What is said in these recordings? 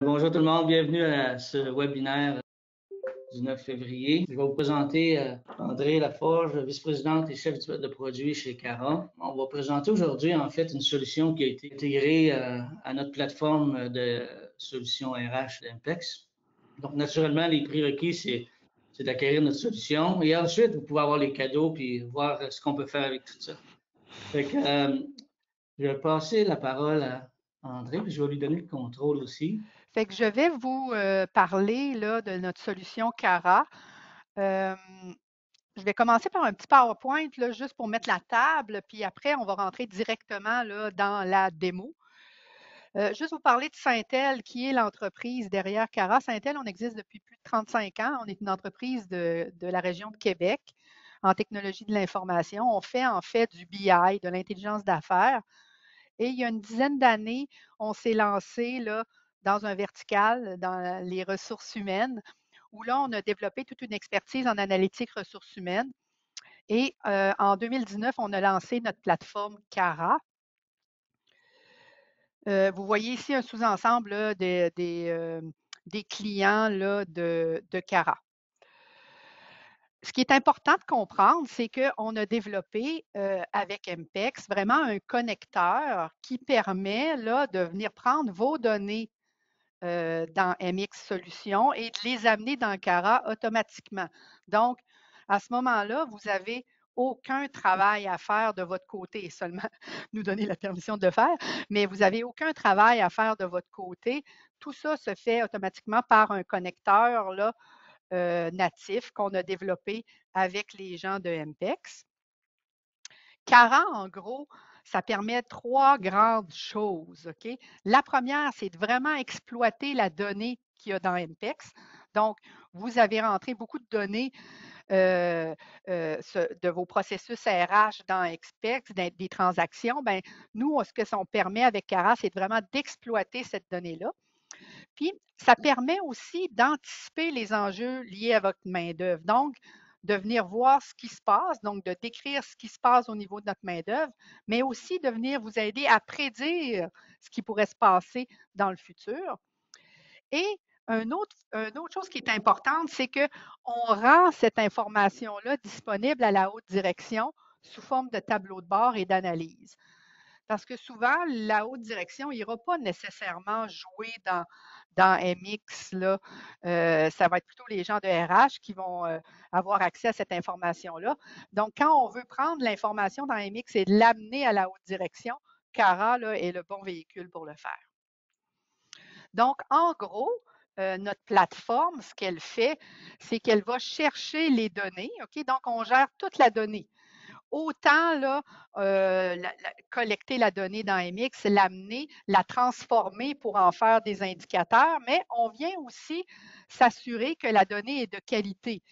Bonjour tout le monde, bienvenue à ce webinaire du 9 février. Je vais vous présenter André Laforge, vice-présidente et chef de produit chez Cara. On va présenter aujourd'hui en fait une solution qui a été intégrée à notre plateforme de solutions RH d'Impex. Donc naturellement, les prérequis, c'est d'acquérir notre solution et ensuite vous pouvez avoir les cadeaux puis voir ce qu'on peut faire avec tout ça. Fait que, je vais passer la parole à André puis je vais lui donner le contrôle aussi. Fait que je vais vous parler là, de notre solution Cara. Euh, je vais commencer par un petit PowerPoint là, juste pour mettre la table, puis après, on va rentrer directement là, dans la démo. Juste vous parler de Syntel, qui est l'entreprise derrière Cara. Syntel, on existe depuis plus de 35 ans. On est une entreprise de la région de Québec en technologie de l'information. On fait en fait du BI, de l'intelligence d'affaires. Et il y a une dizaine d'années, on s'est lancé là, dans un vertical, dans les ressources humaines, où là, on a développé toute une expertise en analytique ressources humaines. Et en 2019, on a lancé notre plateforme Cara. Vous voyez ici un sous-ensemble là, des clients là, de Cara. Ce qui est important de comprendre, c'est qu'on a développé avec MPEX vraiment un connecteur qui permet là, de venir prendre vos données dans MX Solutions et de les amener dans Cara automatiquement. Donc, à ce moment-là, vous n'avez aucun travail à faire de votre côté, seulement nous donner la permission de le faire, mais vous n'avez aucun travail à faire de votre côté. Tout ça se fait automatiquement par un connecteur là, natif qu'on a développé avec les gens de MPEX. Cara, en gros, ça permet trois grandes choses. OK? La première, c'est de vraiment exploiter la donnée qu'il y a dans MPEX. Donc, vous avez rentré beaucoup de données de vos processus RH dans MPEX, des transactions. Ben, nous, ce que ça permet avec Cara, c'est vraiment d'exploiter cette donnée-là. Puis, ça permet aussi d'anticiper les enjeux liés à votre main-d'œuvre. Donc, de venir voir ce qui se passe, donc de décrire ce qui se passe au niveau de notre main-d'œuvre, mais aussi de venir vous aider à prédire ce qui pourrait se passer dans le futur. Et une autre chose qui est importante, c'est qu'on rend cette information-là disponible à la haute direction sous forme de tableau de bord et d'analyse. Parce que souvent, la haute direction n'ira pas nécessairement jouer dans MX. Là. Ça va être plutôt les gens de RH qui vont avoir accès à cette information-là. Donc, quand on veut prendre l'information dans MX et l'amener à la haute direction, Cara là, est le bon véhicule pour le faire. Donc, en gros, notre plateforme, ce qu'elle fait, c'est qu'elle va chercher les données. OK? Donc, on gère toute la donnée. Autant là, collecter la donnée dans MX, l'amener, la transformer pour en faire des indicateurs, mais on vient aussi s'assurer que la donnée est de qualité.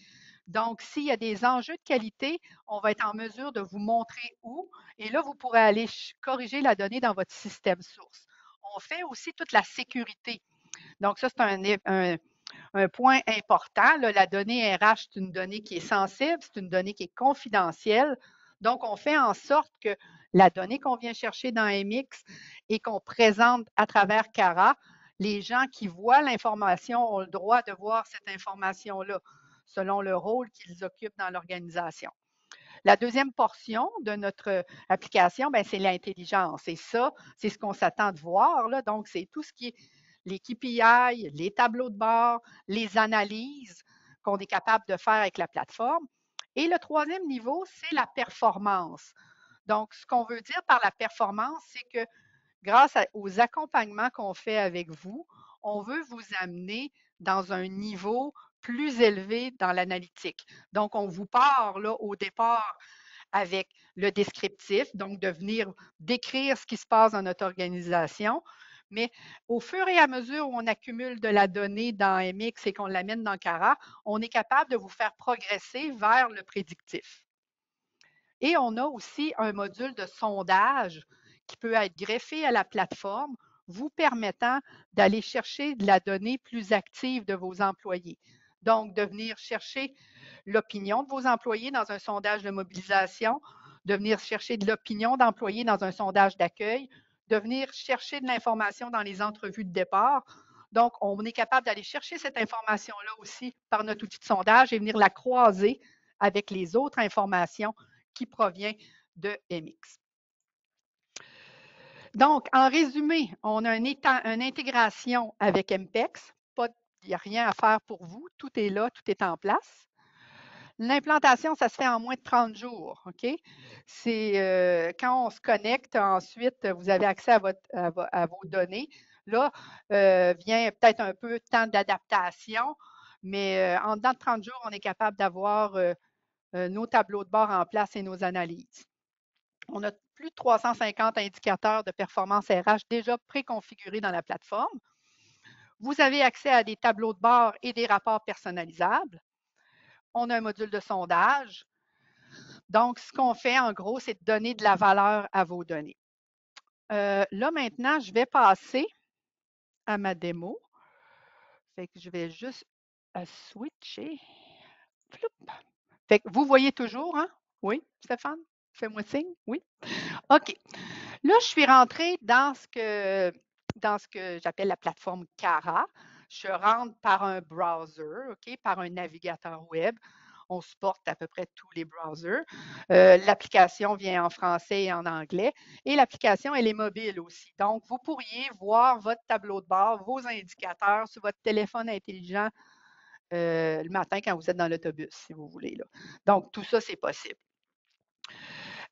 Donc, s'il y a des enjeux de qualité, on va être en mesure de vous montrer où, et là, vous pourrez aller corriger la donnée dans votre système source. On fait aussi toute la sécurité. Donc, ça, c'est un point important. Là, la donnée RH, c'est une donnée qui est sensible, c'est une donnée qui est confidentielle. Donc, on fait en sorte que la donnée qu'on vient chercher dans MX et qu'on présente à travers Cara, les gens qui voient l'information ont le droit de voir cette information-là selon le rôle qu'ils occupent dans l'organisation. La deuxième portion de notre application, ben, c'est l'intelligence. Et ça, c'est ce qu'on s'attend de voir. Là. Donc, c'est tout ce qui est les KPI, les tableaux de bord, les analyses qu'on est capable de faire avec la plateforme. Et le troisième niveau, c'est la performance. Donc, ce qu'on veut dire par la performance, c'est que grâce aux accompagnements qu'on fait avec vous, on veut vous amener dans un niveau plus élevé dans l'analytique. Donc, on vous part là, au départ avec le descriptif, donc de venir décrire ce qui se passe dans notre organisation. Mais au fur et à mesure où on accumule de la donnée dans MX et qu'on l'amène dans Cara, on est capable de vous faire progresser vers le prédictif. Et on a aussi un module de sondage qui peut être greffé à la plateforme, vous permettant d'aller chercher de la donnée plus active de vos employés. Donc, de venir chercher l'opinion de vos employés dans un sondage de mobilisation, de venir chercher de l'opinion d'employés dans un sondage d'accueil, de venir chercher de l'information dans les entrevues de départ. Donc, on est capable d'aller chercher cette information-là aussi par notre outil de sondage et venir la croiser avec les autres informations qui proviennent de MX. Donc, en résumé, on a une intégration avec MPEX. Il n'y a rien à faire pour vous. Tout est là, tout est en place. L'implantation, ça se fait en moins de 30 jours. OK? C'est quand on se connecte, ensuite, vous avez accès à vos données. Là, vient peut-être un peu de temps d'adaptation, mais en dedans de 30 jours, on est capable d'avoir nos tableaux de bord en place et nos analyses. On a plus de 350 indicateurs de performance RH déjà préconfigurés dans la plateforme. Vous avez accès à des tableaux de bord et des rapports personnalisables. On a un module de sondage. Donc, ce qu'on fait, en gros, c'est de donner de la valeur à vos données. Là, maintenant, je vais passer à ma démo. Fait que je vais juste switcher. Floup. Fait que vous voyez toujours, hein? Oui, Stéphane? Fais-moi signe. Oui. OK. Là, je suis rentrée dans ce que j'appelle la plateforme Cara. Je rentre par un browser, OK, par un navigateur web. On supporte à peu près tous les browsers. L'application vient en français et en anglais. Et l'application, elle est mobile aussi. Donc, vous pourriez voir votre tableau de bord, vos indicateurs sur votre téléphone intelligent le matin quand vous êtes dans l'autobus, si vous voulez. Là. Donc, tout ça, c'est possible.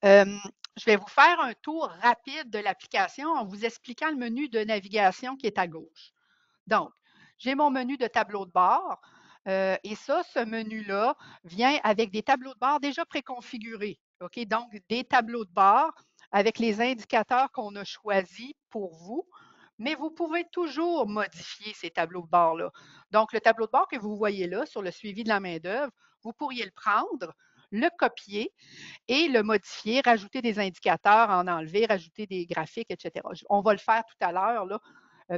Je vais vous faire un tour rapide de l'application en vous expliquant le menu de navigation qui est à gauche. Donc, j'ai mon menu de tableau de bord et ça, ce menu-là vient avec des tableaux de bord déjà préconfigurés. OK? Donc, des tableaux de bord avec les indicateurs qu'on a choisis pour vous, mais vous pouvez toujours modifier ces tableaux de bord-là. Donc, le tableau de bord que vous voyez là sur le suivi de la main-d'œuvre, vous pourriez le prendre, le copier et le modifier, rajouter des indicateurs, en enlever, rajouter des graphiques, etc. On va le faire tout à l'heure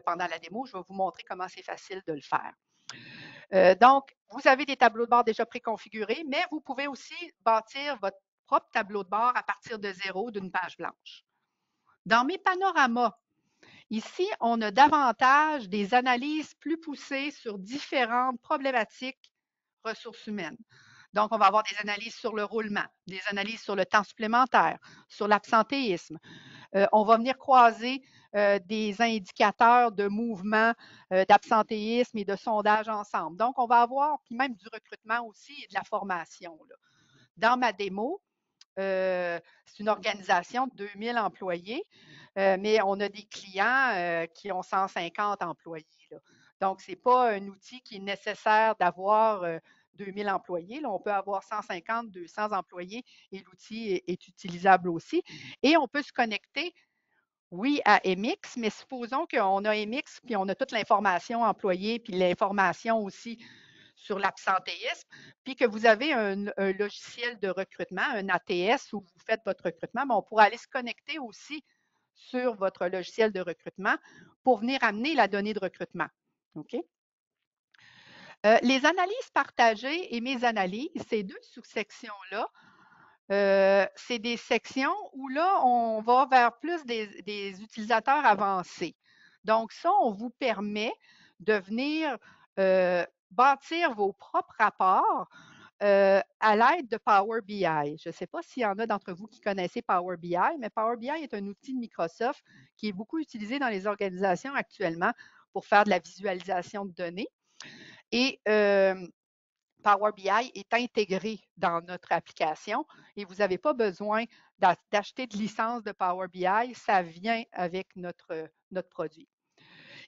pendant la démo. Je vais vous montrer comment c'est facile de le faire. Donc, vous avez des tableaux de bord déjà préconfigurés, mais vous pouvez aussi bâtir votre propre tableau de bord à partir de zéro d'une page blanche. Dans mes panoramas, ici, on a davantage des analyses plus poussées sur différentes problématiques ressources humaines. Donc, on va avoir des analyses sur le roulement, des analyses sur le temps supplémentaire, sur l'absentéisme. On va venir croiser des indicateurs de mouvement, d'absentéisme et de sondage ensemble. Donc, on va avoir, puis même du recrutement aussi et de la formation. Là. Dans ma démo, c'est une organisation de 2000 employés, mais on a des clients qui ont 150 employés. Là. Donc, ce n'est pas un outil qui est nécessaire d'avoir 2000 employés. Là, on peut avoir 150, 200 employés et l'outil est utilisable aussi. Et on peut se connecter, oui, à MX, mais supposons qu'on a MX puis on a toute l'information employée puis l'information aussi sur l'absentéisme, puis que vous avez un logiciel de recrutement, un ATS où vous faites votre recrutement, mais on pourra aller se connecter aussi sur votre logiciel de recrutement pour venir amener la donnée de recrutement. OK? Les analyses partagées et mes analyses, ces deux sous-sections-là, c'est des sections où là, on va vers plus des utilisateurs avancés. Donc, ça, on vous permet de venir bâtir vos propres rapports à l'aide de Power BI. Je ne sais pas s'il y en a d'entre vous qui connaissez Power BI, mais Power BI est un outil de Microsoft qui est beaucoup utilisé dans les organisations actuellement pour faire de la visualisation de données. Et Power BI est intégré dans notre application et vous n'avez pas besoin d'acheter de licence de Power BI, ça vient avec notre produit.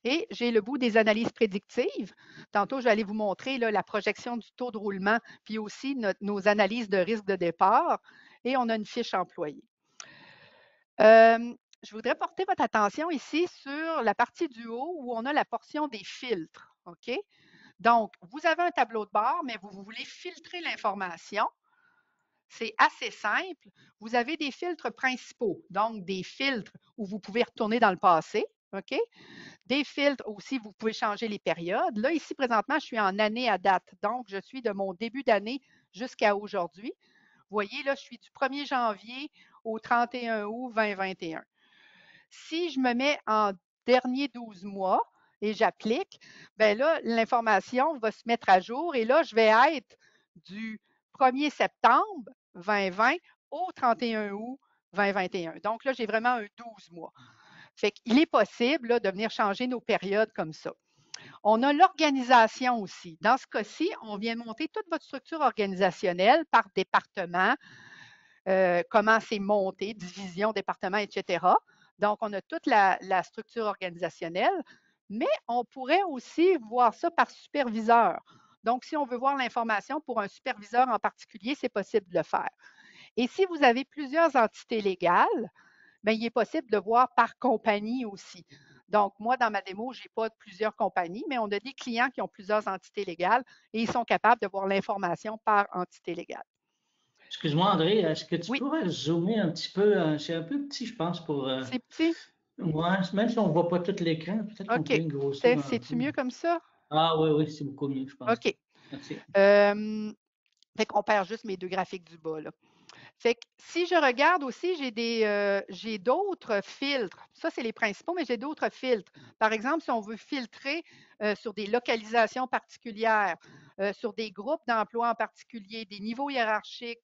Et j'ai le bout des analyses prédictives. Tantôt, je vais aller vous montrer là, la projection du taux de roulement, puis aussi nos analyses de risque de départ. Et on a une fiche employée. Je voudrais porter votre attention ici sur la partie du haut où on a la portion des filtres. OK? Donc, vous avez un tableau de bord, mais vous voulez filtrer l'information. C'est assez simple. Vous avez des filtres principaux, donc des filtres où vous pouvez retourner dans le passé. OK? Des filtres aussi, vous pouvez changer les périodes. Là, ici, présentement, je suis en année à date. Donc, je suis de mon début d'année jusqu'à aujourd'hui. Vous voyez, là, je suis du 1er janvier au 31 août 2021. Si je me mets en dernier 12 mois, et j'applique, bien là, l'information va se mettre à jour et là, je vais être du 1er septembre 2020 au 31 août 2021. Donc là, j'ai vraiment un 12 mois. Fait qu'il est possible là, de venir changer nos périodes comme ça. On a l'organisation aussi. Dans ce cas-ci, on vient monter toute votre structure organisationnelle par département, comment c'est monté, division, département, etc. Donc, on a toute la structure organisationnelle, mais on pourrait aussi voir ça par superviseur. Donc, si on veut voir l'information pour un superviseur en particulier, c'est possible de le faire. Et si vous avez plusieurs entités légales, bien, il est possible de voir par compagnie aussi. Donc, moi, dans ma démo, je n'ai pas plusieurs compagnies, mais on a des clients qui ont plusieurs entités légales et ils sont capables de voir l'information par entité légale. Excuse-moi, André, est-ce que tu Oui, pourrais zoomer un petit peu? C'est un peu petit, je pense, pour. c'est petit. Ouais, même si on ne voit pas tout l'écran, peut-être qu'on peut OK. le grossir un C'est-tu peu. mieux comme ça? Ah oui, oui, c'est beaucoup mieux, je pense. OK. Merci. Fait qu'on perd juste mes deux graphiques du bas, là. Fait que si je regarde aussi, j'ai d'autres filtres. Ça, c'est les principaux, mais j'ai d'autres filtres. Par exemple, si on veut filtrer sur des localisations particulières, sur des groupes d'emploi en particulier, des niveaux hiérarchiques,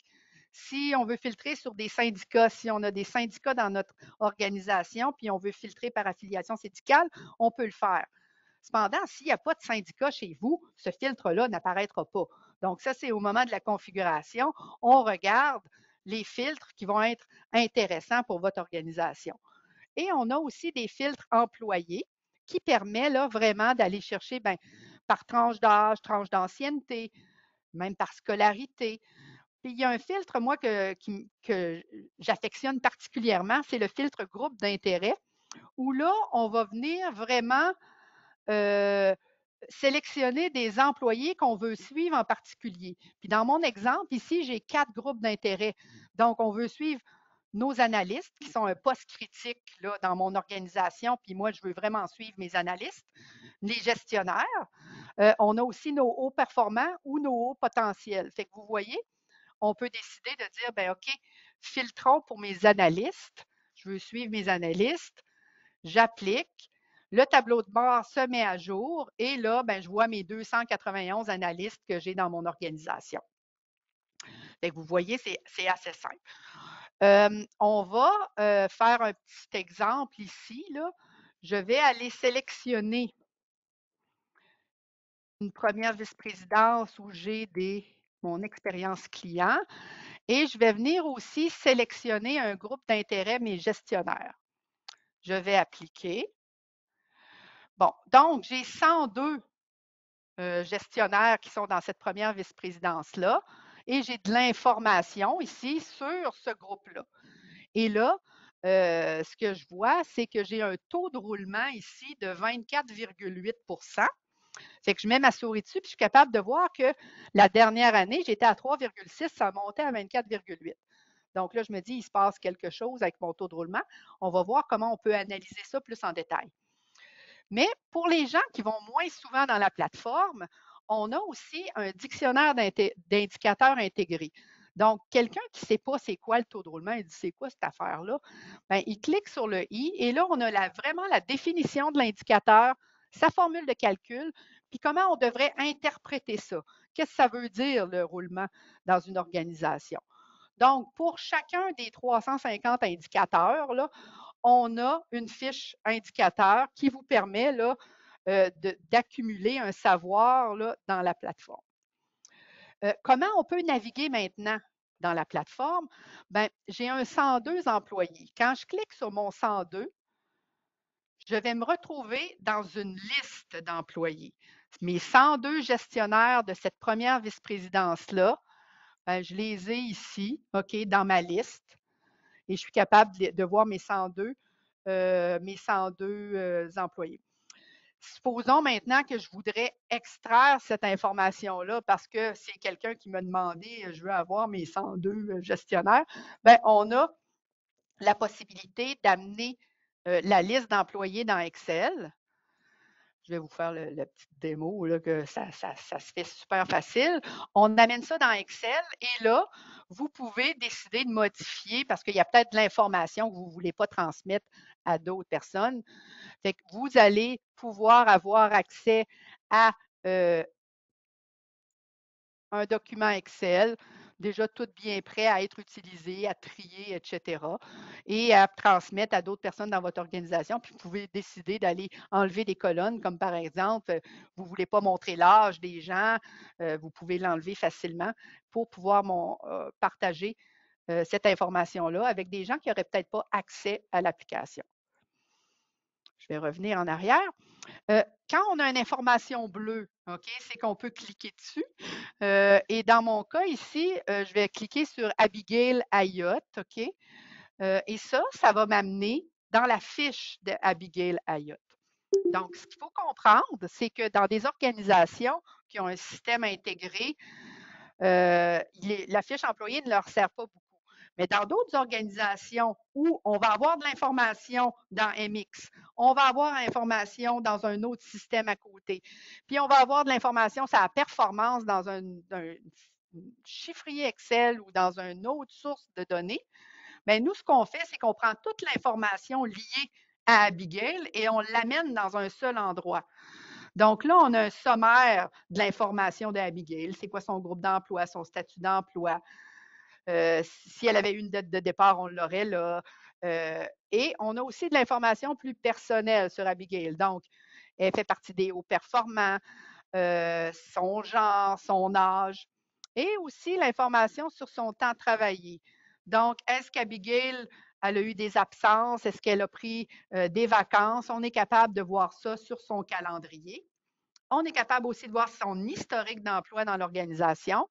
si on veut filtrer sur des syndicats, si on a des syndicats dans notre organisation, puis on veut filtrer par affiliation syndicale, on peut le faire. Cependant, s'il n'y a pas de syndicat chez vous, ce filtre-là n'apparaîtra pas. Donc, ça, c'est au moment de la configuration. On regarde les filtres qui vont être intéressants pour votre organisation. Et on a aussi des filtres employés qui permettent là, vraiment d'aller chercher par tranche d'âge, tranche d'ancienneté, même par scolarité. Puis il y a un filtre, moi, que j'affectionne particulièrement, c'est le filtre groupe d'intérêt, où là, on va venir vraiment sélectionner des employés qu'on veut suivre en particulier. Puis dans mon exemple, ici, j'ai 4 groupes d'intérêt. Donc, on veut suivre nos analystes, qui sont un poste critique là, dans mon organisation, puis moi, je veux vraiment suivre mes analystes, les gestionnaires. On a aussi nos hauts performants ou nos hauts potentiels. Fait que vous voyez, on peut décider de dire, ben OK, filtrons pour mes analystes. Je veux suivre mes analystes. J'applique. Le tableau de bord se met à jour et là, ben, je vois mes 291 analystes que j'ai dans mon organisation. Fait que vous voyez, c'est assez simple. On va faire un petit exemple ici. Là. Je vais aller sélectionner une première vice-présidence où j'ai mon expérience client et je vais venir aussi sélectionner un groupe d'intérêt, mes gestionnaires. Je vais appliquer. Bon, donc j'ai 102 gestionnaires qui sont dans cette première vice-présidence-là et j'ai de l'information ici sur ce groupe-là. Et là, ce que je vois, c'est que j'ai un taux de roulement ici de 24,8 Fait que je mets ma souris dessus, puis je suis capable de voir que la dernière année, j'étais à 3,6, ça montait à 24,8. Donc là, je me dis, il se passe quelque chose avec mon taux de roulement. On va voir comment on peut analyser ça plus en détail. Mais pour les gens qui vont moins souvent dans la plateforme, on a aussi un dictionnaire d'indicateurs intégrés. Donc, quelqu'un qui ne sait pas c'est quoi le taux de roulement, il dit c'est quoi cette affaire-là, bien, il clique sur le i et là, on a vraiment la définition de l'indicateur, sa formule de calcul, puis comment on devrait interpréter ça. Qu'est-ce que ça veut dire le roulement dans une organisation? Donc, pour chacun des 350 indicateurs, là, on a une fiche indicateur qui vous permet là, d'accumuler un savoir là, dans la plateforme. Comment on peut naviguer maintenant dans la plateforme? Ben, j'ai un 102 employés. Quand je clique sur mon 102, je vais me retrouver dans une liste d'employés. Mes 102 gestionnaires de cette première vice-présidence-là, ben, je les ai ici, OK, dans ma liste. Et je suis capable de voir mes 102 employés. Supposons maintenant que je voudrais extraire cette information-là parce que c'est quelqu'un qui m'a demandé, je veux avoir mes 102 gestionnaires. Bien, on a la possibilité d'amener la liste d'employés dans Excel. Je vais vous faire la petite démo, là, que ça se fait super facile. On amène ça dans Excel et là, vous pouvez décider de modifier parce qu'il y a peut-être de l'information que vous ne voulez pas transmettre à d'autres personnes. Fait que vous allez pouvoir avoir accès à un document Excel, déjà tout bien prêt à être utilisé, à trier, etc. et à transmettre à d'autres personnes dans votre organisation. Puis vous pouvez décider d'aller enlever des colonnes, comme par exemple, vous ne voulez pas montrer l'âge des gens, vous pouvez l'enlever facilement pour pouvoir partager cette information-là avec des gens qui n'auraient peut-être pas accès à l'application. Je vais revenir en arrière. Quand on a une information bleue, OK, c'est qu'on peut cliquer dessus. Et dans mon cas ici, je vais cliquer sur Abigail Ayotte, OK? Et ça va m'amener dans la fiche d'Abigail Ayotte. Donc, ce qu'il faut comprendre, c'est que dans des organisations qui ont un système intégré, la fiche employée ne leur sert pas beaucoup. Mais dans d'autres organisations où on va avoir de l'information dans MX, on va avoir l'information dans un autre système à côté, puis on va avoir de l'information sur la performance dans un chiffrier Excel ou dans une autre source de données, bien, nous, ce qu'on fait, c'est qu'on prend toute l'information liée à Abigail et on l'amène dans un seul endroit. Donc là, on a un sommaire de l'information d'Abigail. C'est quoi son groupe d'emploi, son statut d'emploi, si elle avait une date de départ, on l'aurait là. Et on a aussi de l'information plus personnelle sur Abigail. Donc, elle fait partie des hauts performants, son genre, son âge, et aussi l'information sur son temps travaillé. Donc, est-ce qu'Abigail, elle a eu des absences? Est-ce qu'elle a pris des vacances? On est capable de voir ça sur son calendrier. On est capable aussi de voir son historique d'emploi dans l'organisation.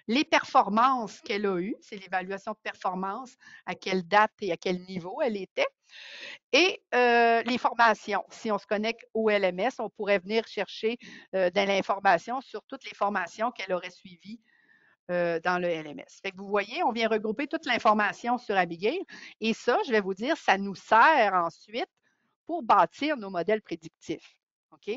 Les performances qu'elle a eues, c'est l'évaluation de performance, à quelle date et à quel niveau elle était. Et les formations. Si on se connecte au LMS, on pourrait venir chercher de l'information sur toutes les formations qu'elle aurait suivies dans le LMS. Fait que vous voyez, on vient regrouper toute l'information sur Abigail. Et ça, je vais vous dire, ça nous sert ensuite pour bâtir nos modèles prédictifs. OK?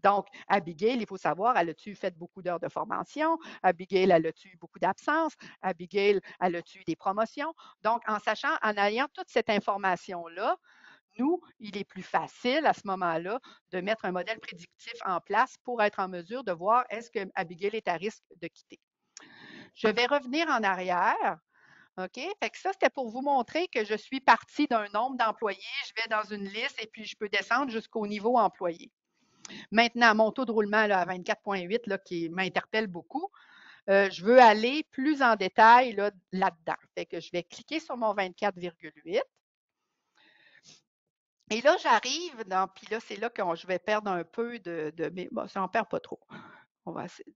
Donc, Abigail, il faut savoir, elle a-tu fait beaucoup d'heures de formation? Abigail, elle a-tu eu beaucoup d'absences? Abigail, elle a-tu eu des promotions? Donc, en sachant, en ayant toute cette information-là, nous, il est plus facile à ce moment-là de mettre un modèle prédictif en place pour être en mesure de voir est-ce que Abigail est à risque de quitter. Je vais revenir en arrière. OK? Fait que ça, c'était pour vous montrer que je suis partie d'un nombre d'employés. Je vais dans une liste et puis je peux descendre jusqu'au niveau employé. Maintenant, mon taux de roulement là, à 24,8 qui m'interpelle beaucoup, je veux aller plus en détail là-dedans. Fait que je vais cliquer sur mon 24,8. Et là, j'arrive dans, puis là, c'est là que je vais perdre un peu mais bon, ça n'en perd pas trop. On va essayer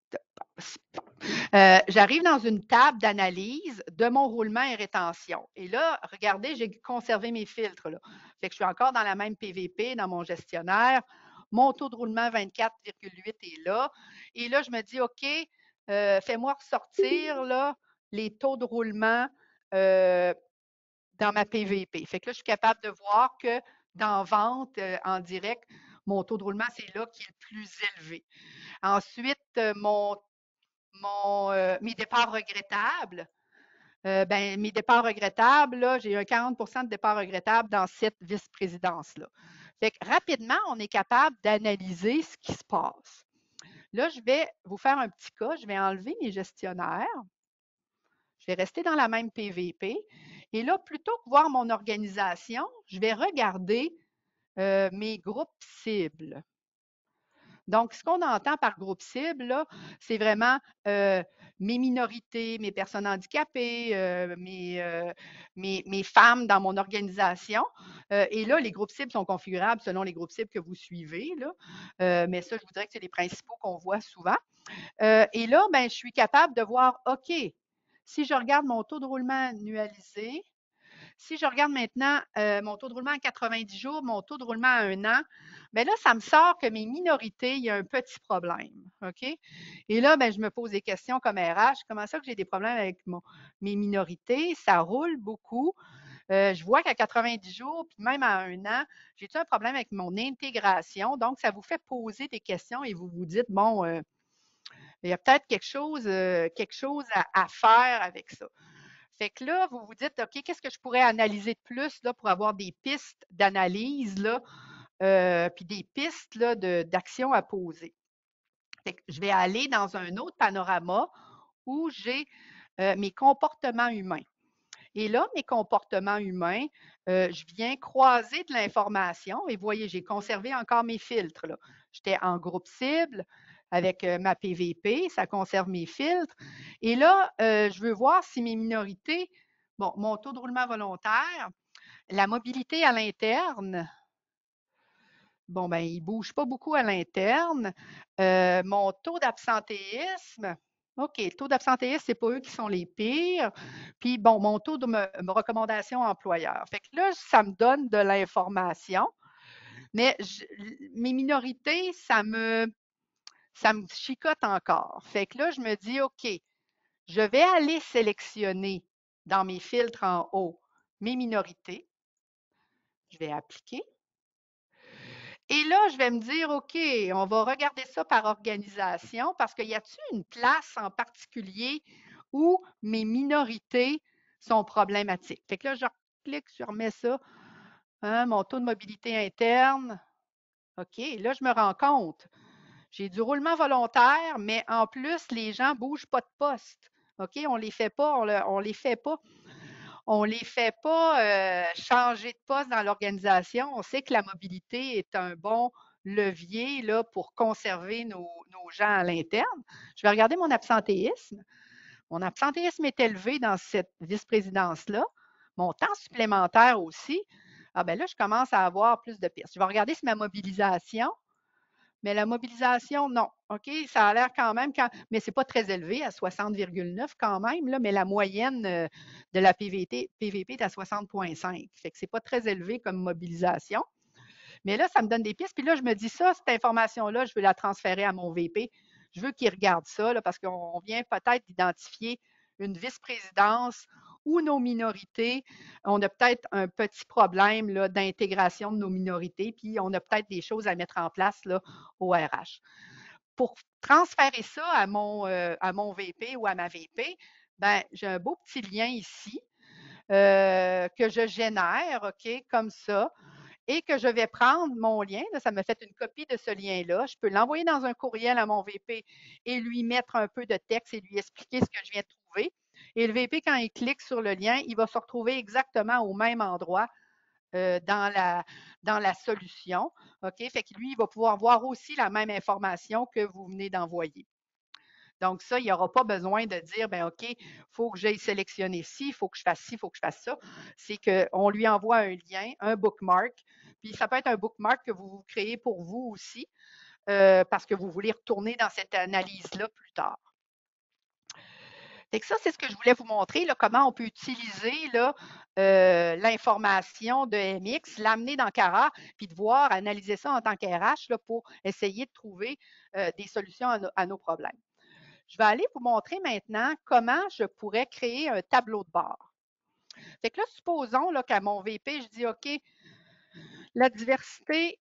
j'arrive dans une table d'analyse de mon roulement et rétention. Et là, regardez, j'ai conservé mes filtres. Là. Fait que je suis encore dans la même PVP, dans mon gestionnaire. Mon taux de roulement 24,8 est là. Et là, je me dis, OK, fais-moi ressortir là, les taux de roulement dans ma PVP. Fait que là, je suis capable de voir que dans vente en direct, mon taux de roulement, c'est là qui est le plus élevé. Ensuite, mes départs regrettables. Mes départs regrettables, là, j'ai un 40 de départs regrettables dans cette vice-présidence-là. Fait que rapidement, on est capable d'analyser ce qui se passe. Là, je vais vous faire un petit cas. Je vais enlever mes gestionnaires. Je vais rester dans la même PVP. Et là, plutôt que voir mon organisation, je vais regarder mes groupes cibles. Donc, ce qu'on entend par groupe cible, c'est vraiment mes minorités, mes personnes handicapées, mes femmes dans mon organisation. Et là, les groupes cibles sont configurables selon les groupes cibles que vous suivez. Là. Mais ça, je vous dirais que c'est les principaux qu'on voit souvent. Et là, ben, je suis capable de voir, OK, si je regarde mon taux de roulement annualisé, si je regarde maintenant mon taux de roulement à 90 jours, mon taux de roulement à 1 an, bien là, ça me sort que mes minorités, il y a un petit problème. OK? Et là, ben, je me pose des questions comme RH. Comment ça que j'ai des problèmes avec mes minorités? Ça roule beaucoup. Je vois qu'à 90 jours, puis même à 1 an, j'ai-tu un problème avec mon intégration? Donc, ça vous fait poser des questions et vous vous dites, bon, il y a peut-être quelque chose à faire avec ça. Fait que là, vous vous dites, OK, qu'est-ce que je pourrais analyser de plus là, pour avoir des pistes d'analyse, là, puis des pistes là, d'action à poser. Fait que je vais aller dans un autre panorama où j'ai mes comportements humains. Et là, mes comportements humains, je viens croiser de l'information et voyez, j'ai conservé encore mes filtres. J'étais en groupe cible avec ma PVP, ça conserve mes filtres. Et là, je veux voir si mes minorités, bon, mon taux de roulement volontaire, la mobilité à l'interne, bon, ben, il ne bouge pas beaucoup à l'interne. Mon taux d'absentéisme, OK, le taux d'absentéisme, ce n'est pas eux qui sont les pires. Puis, bon, mon taux de recommandation employeur. Fait que là, ça me donne de l'information, mais mes minorités, ça me chicote encore. Fait que là, je me dis, OK, je vais aller sélectionner dans mes filtres en haut mes minorités. Je vais appliquer. Et là, je vais me dire, OK, on va regarder ça par organisation parce qu'il y a-t-il une place en particulier où mes minorités sont problématiques? Fait que là, je clique, je remets ça, hein, mon taux de mobilité interne. OK, là, je me rends compte. J'ai du roulement volontaire, mais en plus, les gens ne bougent pas de poste. OK, on ne les fait pas, on les fait pas on ne les fait pas changer de poste dans l'organisation. On sait que la mobilité est un bon levier là, pour conserver nos gens à l'interne. Je vais regarder mon absentéisme. Mon absentéisme est élevé dans cette vice-présidence-là. Mon temps supplémentaire aussi. Ah ben là, je commence à avoir plus de pistes. Je vais regarder si ma mobilisation, mais la mobilisation, non. OK, ça a l'air quand même, mais ce n'est pas très élevé, à 60,9 quand même, là, mais la moyenne de la PVP est à 60,5. Fait que ce n'est pas très élevé comme mobilisation. Mais là, ça me donne des pistes. Puis là, je me dis ça, cette information-là, je veux la transférer à mon VP. Je veux qu'il regarde ça, là, parce qu'on vient peut-être d'identifier une vice-présidence ou nos minorités. On a peut-être un petit problème là, d'intégration de nos minorités, puis on a peut-être des choses à mettre en place là, au RH. Pour transférer ça à mon VP ou à ma VP, ben, j'ai un beau petit lien ici que je génère, OK, comme ça et que je vais prendre mon lien, là, ça me fait une copie de ce lien-là. Je peux l'envoyer dans un courriel à mon VP et lui mettre un peu de texte et lui expliquer ce que je viens de trouver. Et le VP, quand il clique sur le lien, il va se retrouver exactement au même endroit dans la solution. OK? Fait que lui, il va pouvoir voir aussi la même information que vous venez d'envoyer. Donc, ça, il n'y aura pas besoin de dire, ben OK, il faut que j'aille sélectionner ci, il faut que je fasse ci, il faut que je fasse ça. C'est qu'on lui envoie un lien, un bookmark. Puis, ça peut être un bookmark que vous créez pour vous aussi, parce que vous voulez retourner dans cette analyse-là plus tard. Fait que ça, c'est ce que je voulais vous montrer, là, comment on peut utiliser l'information de MX, l'amener dans Cara, puis de voir, analyser ça en tant qu'RH pour essayer de trouver des solutions à nos problèmes. Je vais aller vous montrer maintenant comment je pourrais créer un tableau de bord. Fait que là, supposons là, qu'à mon VP, je dis OK, la diversité,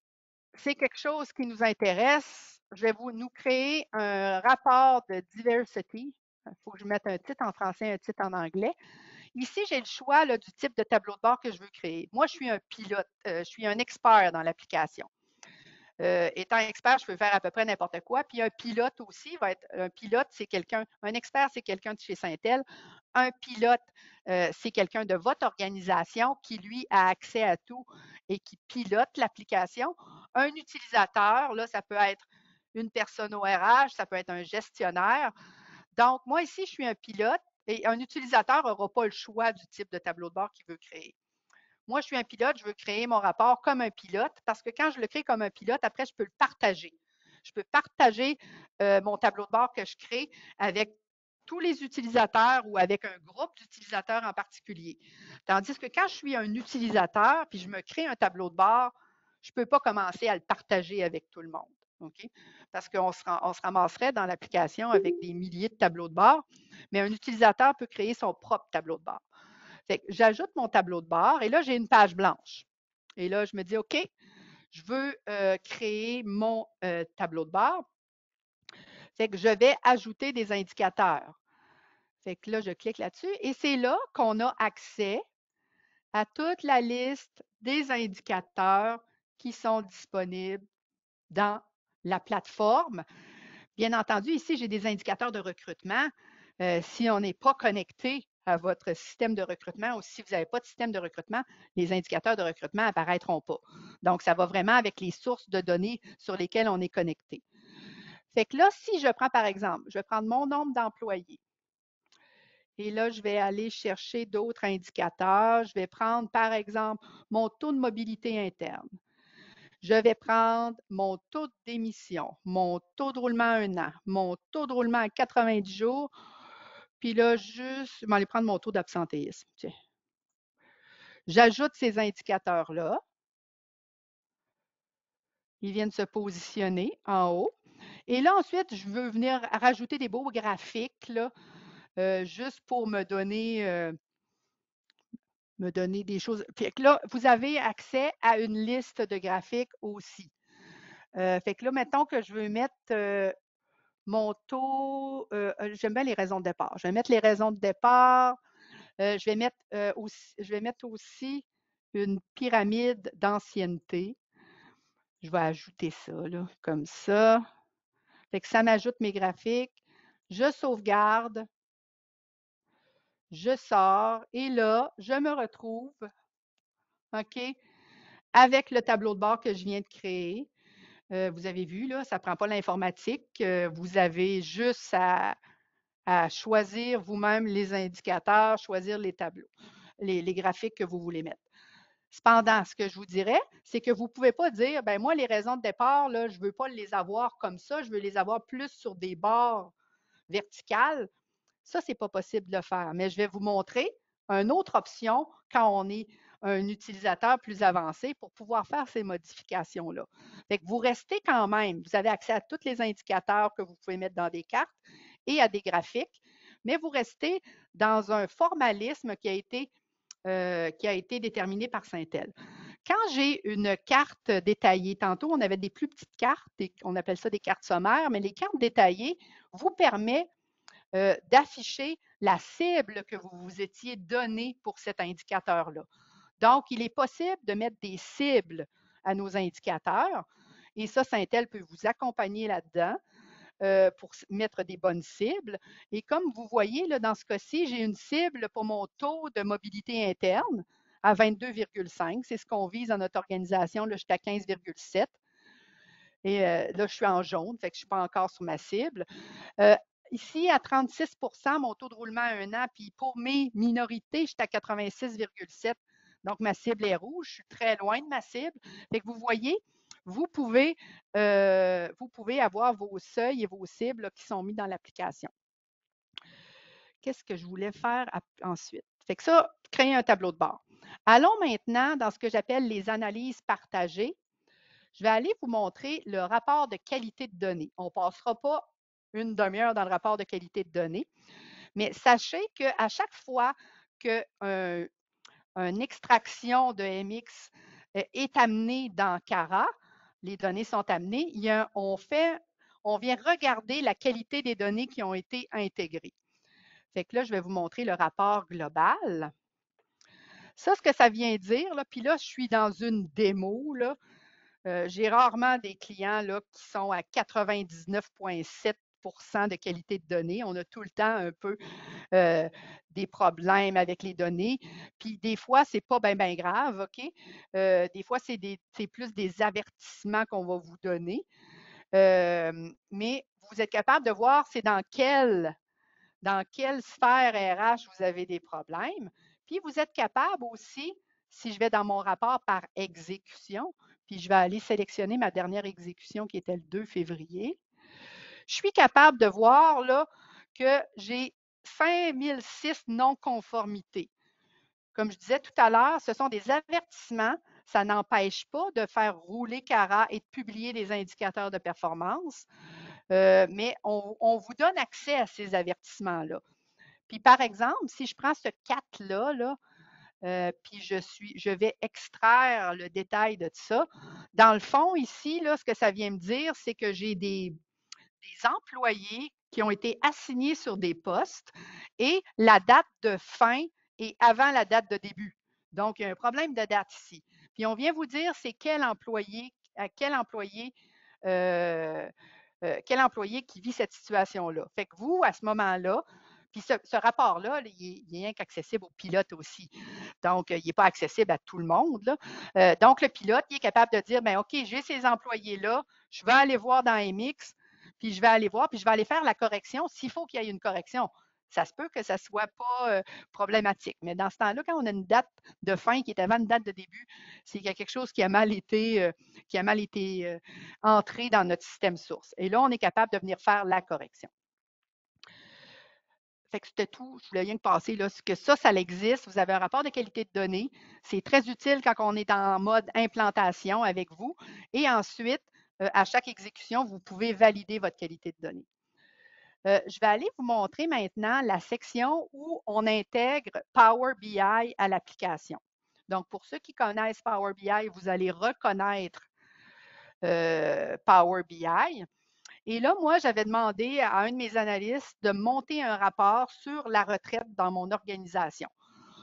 c'est quelque chose qui nous intéresse. Je vais nous créer un rapport de diversity. Il faut que je mette un titre en français, un titre en anglais. Ici, j'ai le choix là, du type de tableau de bord que je veux créer. Moi, je suis un pilote, je suis un expert dans l'application. Étant expert, je peux faire à peu près n'importe quoi. Puis un pilote aussi va être un pilote, c'est quelqu'un, un expert, c'est quelqu'un de chez Syntel. Un pilote, c'est quelqu'un de votre organisation qui, lui, a accès à tout et qui pilote l'application. Un utilisateur, là, ça peut être une personne au RH, ça peut être un gestionnaire. Donc, moi, ici, je suis un pilote et un utilisateur n'aura pas le choix du type de tableau de bord qu'il veut créer. Moi, je suis un pilote, je veux créer mon rapport comme un pilote parce que quand je le crée comme un pilote, après, je peux le partager. Je peux partager mon tableau de bord que je crée avec tous les utilisateurs ou avec un groupe d'utilisateurs en particulier. Tandis que quand je suis un utilisateur puis je me crée un tableau de bord, je ne peux pas commencer à le partager avec tout le monde. Okay? Parce qu'on se ramasserait dans l'application avec des milliers de tableaux de bord, mais un utilisateur peut créer son propre tableau de bord. Fait que j'ajoute mon tableau de bord et là, j'ai une page blanche. Et là, je me dis, OK, je veux créer mon tableau de bord. Fait que je vais ajouter des indicateurs. Fait que là, je clique là-dessus et c'est là qu'on a accès à toute la liste des indicateurs qui sont disponibles dans la plateforme. Bien entendu, ici, j'ai des indicateurs de recrutement. Si on n'est pas connecté à votre système de recrutement ou si vous n'avez pas de système de recrutement, les indicateurs de recrutement n'apparaîtront pas. Donc, ça va vraiment avec les sources de données sur lesquelles on est connecté. Fait que là, si je prends par exemple, je vais prendre mon nombre d'employés. Et là, je vais aller chercher d'autres indicateurs. Je vais prendre, par exemple, mon taux de mobilité interne. Je vais prendre mon taux d'émission, mon taux de roulement à 1 an, mon taux de roulement à 90 jours. Puis là, juste, je vais aller prendre mon taux d'absentéisme. J'ajoute ces indicateurs-là. Ils viennent se positionner en haut. Et là, ensuite, je veux venir rajouter des beaux graphiques, là, juste pour me donner des choses. Fait que là, vous avez accès à une liste de graphiques aussi. Fait que là, mettons que je veux mettre mon taux, j'aime bien les raisons de départ. Je vais mettre les raisons de départ. Je vais mettre aussi une pyramide d'ancienneté. Je vais ajouter ça, là, comme ça. Fait que ça m'ajoute mes graphiques. Je sauvegarde. Je sors et là, je me retrouve, OK, avec le tableau de bord que je viens de créer. Vous avez vu, là, ça ne prend pas l'informatique. Vous avez juste à choisir vous-même les indicateurs, choisir les tableaux, les graphiques que vous voulez mettre. Cependant, ce que je vous dirais, c'est que vous ne pouvez pas dire, ben moi, les raisons de départ, là, je ne veux pas les avoir comme ça, je veux les avoir plus sur des barres verticales. Ça, ce n'est pas possible de le faire. Mais je vais vous montrer une autre option quand on est un utilisateur plus avancé pour pouvoir faire ces modifications-là. Fait que vous restez quand même, vous avez accès à tous les indicateurs que vous pouvez mettre dans des cartes et à des graphiques, mais vous restez dans un formalisme qui a été déterminé par Syntel. Quand j'ai une carte détaillée, tantôt on avait des plus petites cartes, on appelle ça des cartes sommaires, mais les cartes détaillées vous permettent d'afficher la cible que vous vous étiez donnée pour cet indicateur-là. Donc, il est possible de mettre des cibles à nos indicateurs et ça, Syntel peut vous accompagner là-dedans pour mettre des bonnes cibles. Et comme vous voyez, là, dans ce cas-ci, j'ai une cible pour mon taux de mobilité interne à 22,5. C'est ce qu'on vise dans notre organisation. Là, je suis à 15,7. Et là, je suis en jaune, fait que je ne suis pas encore sur ma cible. Ici, à 36 mon taux de roulement à 1 an, puis pour mes minorités, je suis à 86,7. Donc, ma cible est rouge. Je suis très loin de ma cible. Fait que vous voyez, vous pouvez avoir vos seuils et vos cibles là, qui sont mis dans l'application. Qu'est-ce que je voulais faire ensuite? Fait que ça, créer un tableau de bord. Allons maintenant dans ce que j'appelle les analyses partagées. Je vais aller vous montrer le rapport de qualité de données. On ne passera pas une demi-heure dans le rapport de qualité de données, mais sachez qu'à chaque fois qu'une extraction de MX est amenée dans Cara, les données sont amenées, on vient regarder la qualité des données qui ont été intégrées. Fait que là, je vais vous montrer le rapport global. Ça, ce que ça vient dire, là, puis là, je suis dans une démo, là. J'ai rarement des clients là, qui sont à 99,7 de qualité de données. On a tout le temps un peu des problèmes avec les données. Puis des fois, ce n'est pas bien ben grave, OK? Des fois, c'est plus des avertissements qu'on va vous donner. Mais vous êtes capable de voir c'est dans quelle sphère RH vous avez des problèmes. Puis vous êtes capable aussi, si je vais dans mon rapport par exécution, puis je vais aller sélectionner ma dernière exécution qui était le 2 février, je suis capable de voir là que j'ai 5006 non-conformités. Comme je disais tout à l'heure, ce sont des avertissements. Ça n'empêche pas de faire rouler Cara et de publier des indicateurs de performance, mais on vous donne accès à ces avertissements-là. Puis, par exemple, si je prends ce 4-là, là, puis je vais extraire le détail de ça. Dans le fond, ici, là, ce que ça vient me dire, c'est que j'ai des employés qui ont été assignés sur des postes et la date de fin est avant la date de début. Donc, il y a un problème de date ici. Puis, on vient vous dire c'est quel employé qui vit cette situation-là. Fait que vous, à ce moment-là, puis ce rapport-là, il est rien qu'accessible aux pilotes aussi. Donc, il n'est pas accessible à tout le monde, là. Donc, le pilote, il est capable de dire, bien, OK, j'ai ces employés-là, je vais aller voir dans MX, puis je vais aller voir, puis je vais aller faire la correction s'il faut qu'il y ait une correction. Ça se peut que ça ne soit pas problématique. Mais dans ce temps-là, quand on a une date de fin qui est avant une date de début, c'est qu'il y a quelque chose qui a mal été entré dans notre système source. Et là, on est capable de venir faire la correction. Fait que c'était tout. Je voulais rien que passer là. Que ça existe. Vous avez un rapport de qualité de données. C'est très utile quand on est en mode implantation avec vous. Et ensuite, à chaque exécution, vous pouvez valider votre qualité de données. Je vais aller vous montrer maintenant la section où on intègre Power BI à l'application. Donc, pour ceux qui connaissent Power BI, vous allez reconnaître Power BI. Et là, moi, j'avais demandé à un de mes analystes de monter un rapport sur la retraite dans mon organisation.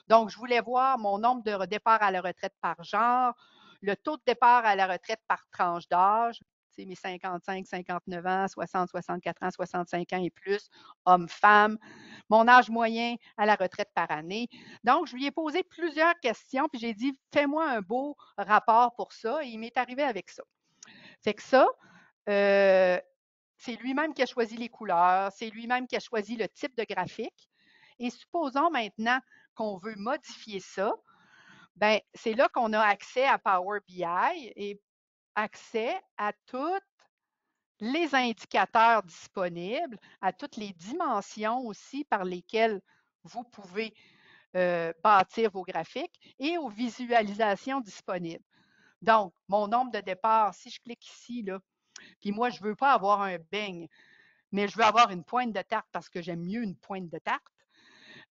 Donc, je voulais voir mon nombre de départs à la retraite par genre, le taux de départ à la retraite par tranche d'âge, mes 55, 59 ans, 60, 64 ans, 65 ans et plus, hommes, femmes, mon âge moyen à la retraite par année. Donc, je lui ai posé plusieurs questions, puis j'ai dit, fais-moi un beau rapport pour ça, et il m'est arrivé avec ça. Fait que ça, c'est lui-même qui a choisi les couleurs, c'est lui-même qui a choisi le type de graphique. Et supposons maintenant qu'on veut modifier ça, ben c'est là qu'on a accès à Power BI et accès à tous les indicateurs disponibles, à toutes les dimensions aussi par lesquelles vous pouvez bâtir vos graphiques et aux visualisations disponibles. Donc, mon nombre de départs, si je clique ici, là, puis moi, je ne veux pas avoir un beigne, mais je veux avoir une pointe de tarte parce que j'aime mieux une pointe de tarte,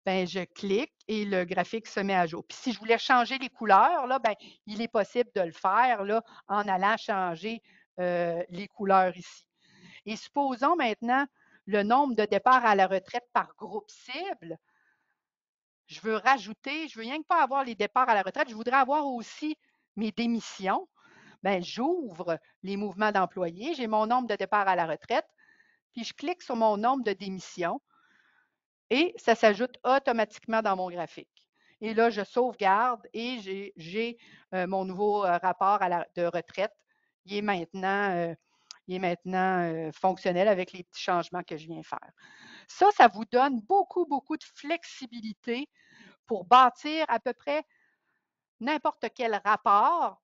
ben, je clique et le graphique se met à jour. Puis si je voulais changer les couleurs, là, ben, il est possible de le faire là, en allant changer les couleurs ici. Et supposons maintenant le nombre de départs à la retraite par groupe cible. Je veux rajouter, je veux rien que pas avoir les départs à la retraite, je voudrais avoir aussi mes démissions. Ben, j'ouvre les mouvements d'employés, j'ai mon nombre de départs à la retraite, puis je clique sur mon nombre de démissions et ça s'ajoute automatiquement dans mon graphique. Et là, je sauvegarde et j'ai mon nouveau rapport de retraite. Il est maintenant fonctionnel avec les petits changements que je viens faire. Ça vous donne beaucoup, beaucoup de flexibilité pour bâtir à peu près n'importe quel rapport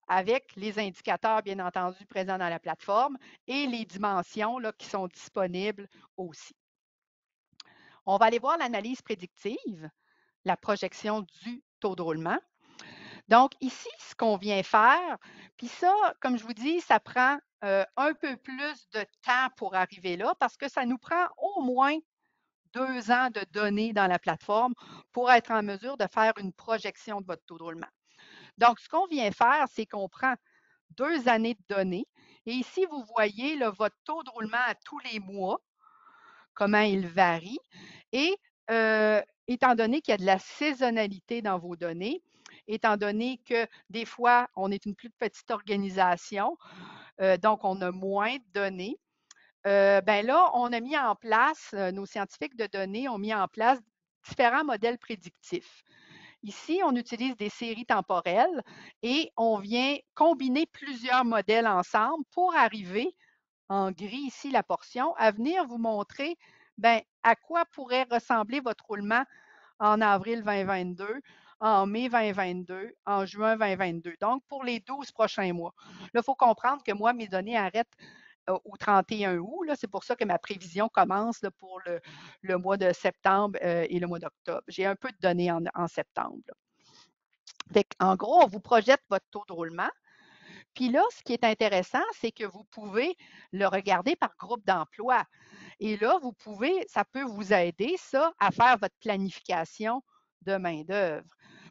avec les indicateurs, bien entendu, présents dans la plateforme et les dimensions là, qui sont disponibles aussi. On va aller voir l'analyse prédictive, la projection du taux de roulement. Donc, ici, ce qu'on vient faire, puis ça, comme je vous dis, ça prend un peu plus de temps pour arriver là parce que ça nous prend au moins 2 ans de données dans la plateforme pour être en mesure de faire une projection de votre taux de roulement. Donc, ce qu'on vient faire, c'est qu'on prend 2 années de données et ici, vous voyez là, votre taux de roulement à tous les mois, comment il varie. Et étant donné qu'il y a de la saisonnalité dans vos données, étant donné que des fois, on est une plus petite organisation, donc on a moins de données, ben là, on a mis en place, nos scientifiques de données ont mis en place différents modèles prédictifs. Ici, on utilise des séries temporelles et on vient combiner plusieurs modèles ensemble pour arriver, en gris ici la portion, à venir vous montrer ben, à quoi pourrait ressembler votre roulement en avril 2022, en mai 2022, en juin 2022. Donc, pour les 12 prochains mois. Là, il faut comprendre que moi, mes données arrêtent au 31 août. C'est pour ça que ma prévision commence là, pour le mois de septembre et le mois d'octobre. J'ai un peu de données en septembre. En gros, on vous projette votre taux de roulement. Puis là, ce qui est intéressant, c'est que vous pouvez le regarder par groupe d'emploi. Et là, ça peut vous aider, ça, à faire votre planification de main-d'œuvre.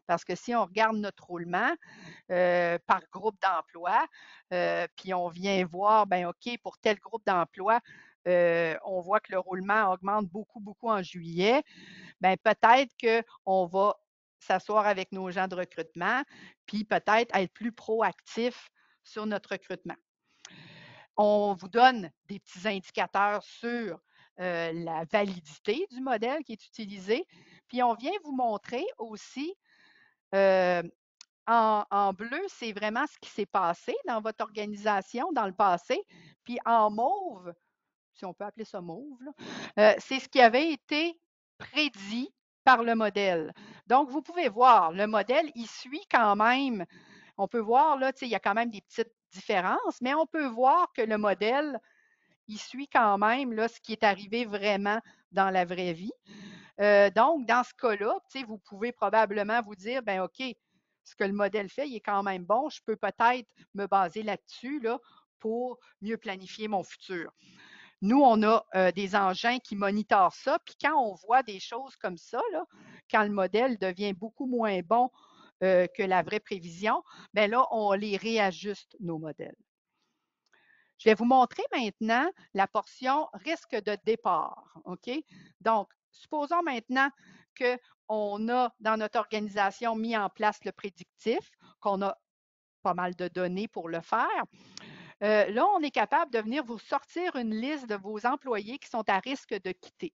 Parce que si on regarde notre roulement par groupe d'emploi, puis on vient voir, ben OK, pour tel groupe d'emploi, on voit que le roulement augmente beaucoup, beaucoup en juillet, ben peut-être qu'on va s'asseoir avec nos gens de recrutement, puis peut-être être plus proactif sur notre recrutement. On vous donne des petits indicateurs sur la validité du modèle qui est utilisé, puis on vient vous montrer aussi en bleu, c'est vraiment ce qui s'est passé dans votre organisation dans le passé, puis en mauve, si on peut appeler ça mauve, c'est ce qui avait été prédit par le modèle. Donc, vous pouvez voir, le modèle, il suit quand même, on peut voir, là, il y a quand même des petites différences, mais on peut voir que le modèle, il suit quand même là, ce qui est arrivé vraiment dans la vraie vie. Donc, dans ce cas-là, vous pouvez probablement vous dire, ben OK, ce que le modèle fait, il est quand même bon, je peux peut-être me baser là-dessus là, pour mieux planifier mon futur. Nous, on a des engins qui monitorent ça, puis quand on voit des choses comme ça, là, quand le modèle devient beaucoup moins bon que la vraie prévision, bien là, on les réajuste, nos modèles. Je vais vous montrer maintenant la portion risque de départ. OK? Donc, supposons maintenant qu'on a dans notre organisation mis en place le prédictif, qu'on a pas mal de données pour le faire. Là, on est capable de venir vous sortir une liste de vos employés qui sont à risque de quitter.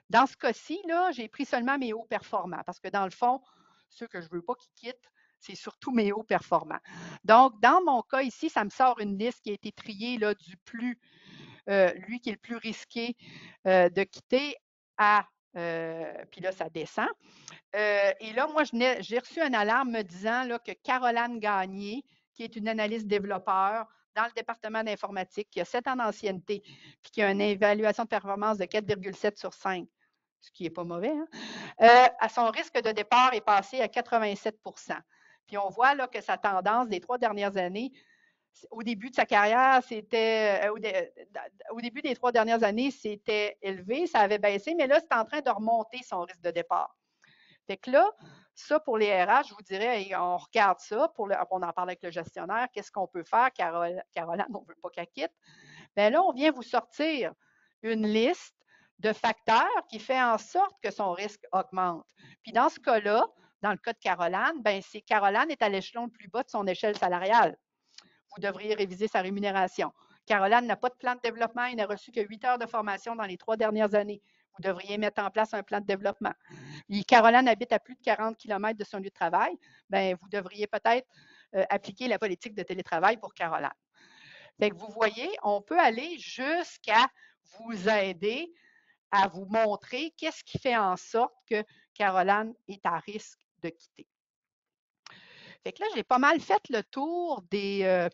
Dans ce cas-ci, là, j'ai pris seulement mes hauts performants parce que dans le fond, ceux que je ne veux pas qu'ils quittent, c'est surtout mes hauts performants. Donc, dans mon cas ici, ça me sort une liste qui a été triée là, du plus, lui qui est le plus risqué de quitter à, puis là, ça descend. Et là, moi, j'ai reçu une alarme me disant là, que Caroline Gagné, qui est une analyste développeur dans le département d'informatique, qui a 7 ans d'ancienneté, puis qui a une évaluation de performance de 4,7 sur 5, ce qui n'est pas mauvais, hein? À son risque de départ est passé à 87 %. Puis on voit là, que sa tendance des 3 dernières années, au début de sa carrière, c'était au début des 3 dernières années, c'était élevé, ça avait baissé, mais là, c'est en train de remonter son risque de départ. Fait que là, ça pour les RH, je vous dirais, on regarde ça, on en parle avec le gestionnaire, qu'est-ce qu'on peut faire? Caroline, on ne veut pas qu'elle quitte. Bien là, on vient vous sortir une liste de facteurs qui fait en sorte que son risque augmente. Puis dans ce cas-là, dans le cas de Caroline, bien, c'est Caroline est à l'échelon le plus bas de son échelle salariale. Vous devriez réviser sa rémunération. Caroline n'a pas de plan de développement, il n'a reçu que 8 heures de formation dans les 3 dernières années. Vous devriez mettre en place un plan de développement. Et Caroline habite à plus de 40 km de son lieu de travail, bien, vous devriez peut-être appliquer la politique de télétravail pour Caroline. Fait que vous voyez, on peut aller jusqu'à vous aider à vous montrer qu'est-ce qui fait en sorte que Caroline est à risque de quitter. Fait que là, j'ai pas mal fait le tour des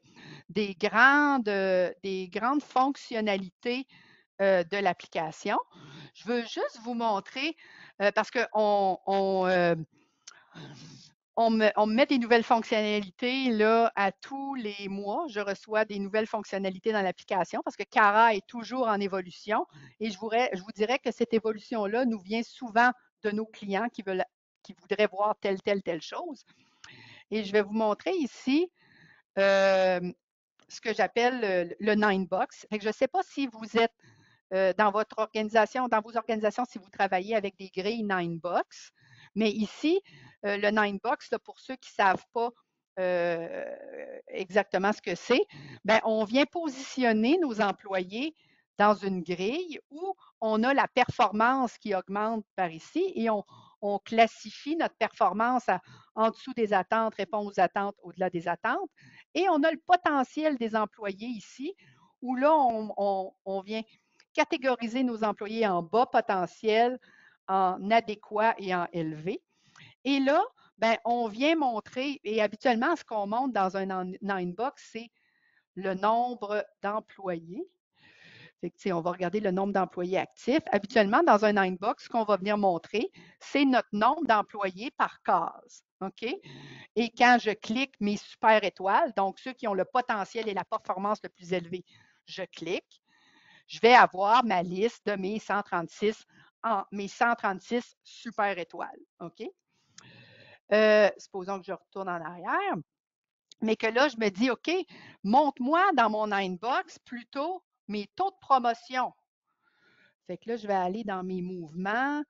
grandes fonctionnalités de l'application. Je veux juste vous montrer, parce qu'on me met des nouvelles fonctionnalités là, à tous les mois. Je reçois des nouvelles fonctionnalités dans l'application parce que Cara est toujours en évolution et je vous dirais que cette évolution-là nous vient souvent de nos clients qui voudraient voir telle chose. Et je vais vous montrer ici ce que j'appelle le Ninebox. Je ne sais pas si vous êtes dans votre organisation, dans vos organisations, si vous travaillez avec des grilles Ninebox. Mais ici, le Ninebox, pour ceux qui ne savent pas exactement ce que c'est, ben, on vient positionner nos employés dans une grille où on a la performance qui augmente par ici et on classifie notre performance en dessous des attentes, répond aux attentes, au-delà des attentes. Et on a le potentiel des employés ici, où là, on vient catégoriser nos employés en bas potentiel, en adéquat et en élevé. Et là, ben, on vient montrer, et habituellement, ce qu'on montre dans un Ninebox, c'est le nombre d'employés. On va regarder le nombre d'employés actifs. Habituellement, dans un Ninebox, ce qu'on va venir montrer, c'est notre nombre d'employés par case. OK? Et quand je clique mes super étoiles, donc ceux qui ont le potentiel et la performance le plus élevé, je clique. Je vais avoir ma liste de mes 136 super étoiles. OK? supposons que je retourne en arrière, mais que là, je me dis, OK, montre-moi dans mon inbox plutôt mes taux de promotion. Fait que là, je vais aller dans mes mouvements,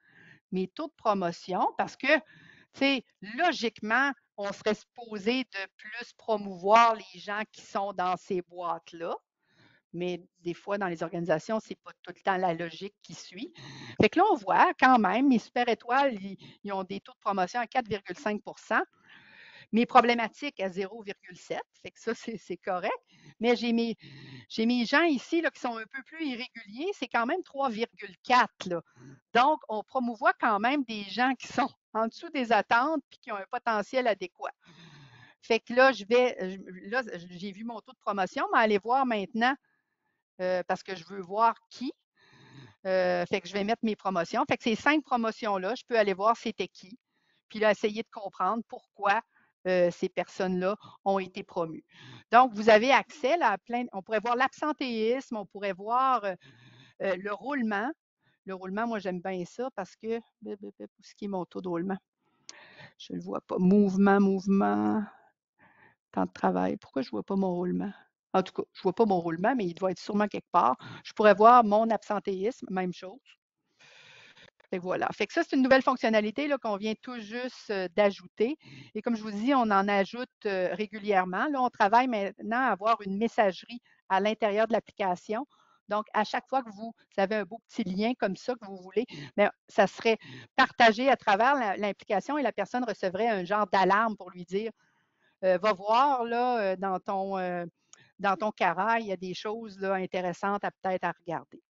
mes taux de promotion, parce que, tu sais, logiquement, on serait supposé de plus promouvoir les gens qui sont dans ces boîtes-là. Mais des fois, dans les organisations, c'est pas tout le temps la logique qui suit. Fait que là, on voit quand même, mes super étoiles, ils ont des taux de promotion à 4,5 mes problématiques à 0,7. Fait que ça, c'est correct. Mais j'ai mes gens ici là, qui sont un peu plus irréguliers, c'est quand même 3,4. Là. Donc, on promouvoit quand même des gens qui sont en dessous des attentes puis qui ont un potentiel adéquat. Fait que là, là, j'ai vu mon taux de promotion, mais allez voir maintenant parce que je veux voir qui. Fait que je vais mettre mes promotions. Fait que ces 5 promotions-là, je peux aller voir c'était qui, puis là, essayer de comprendre pourquoi ces personnes-là ont été promues. Donc, vous avez accès là, à plein, on pourrait voir l'absentéisme, on pourrait voir le roulement. Le roulement, moi, j'aime bien ça parce que, ce qui est mon taux de roulement, je ne le vois pas. Mouvement, temps de travail. Pourquoi je ne vois pas mon roulement? En tout cas, je ne vois pas mon roulement, mais il doit être sûrement quelque part. Je pourrais voir mon absentéisme, même chose. Fait que voilà. Fait que ça, c'est une nouvelle fonctionnalité là, qu'on vient tout juste d'ajouter. Et comme je vous dis, on en ajoute régulièrement. Là, on travaille maintenant à avoir une messagerie à l'intérieur de l'application. Donc, à chaque fois que vous avez un beau petit lien comme ça que vous voulez, bien, ça serait partagé à travers l'application et la personne recevrait un genre d'alarme pour lui dire va voir là, dans ton Cara, il y a des choses là, intéressantes à peut-être à regarder.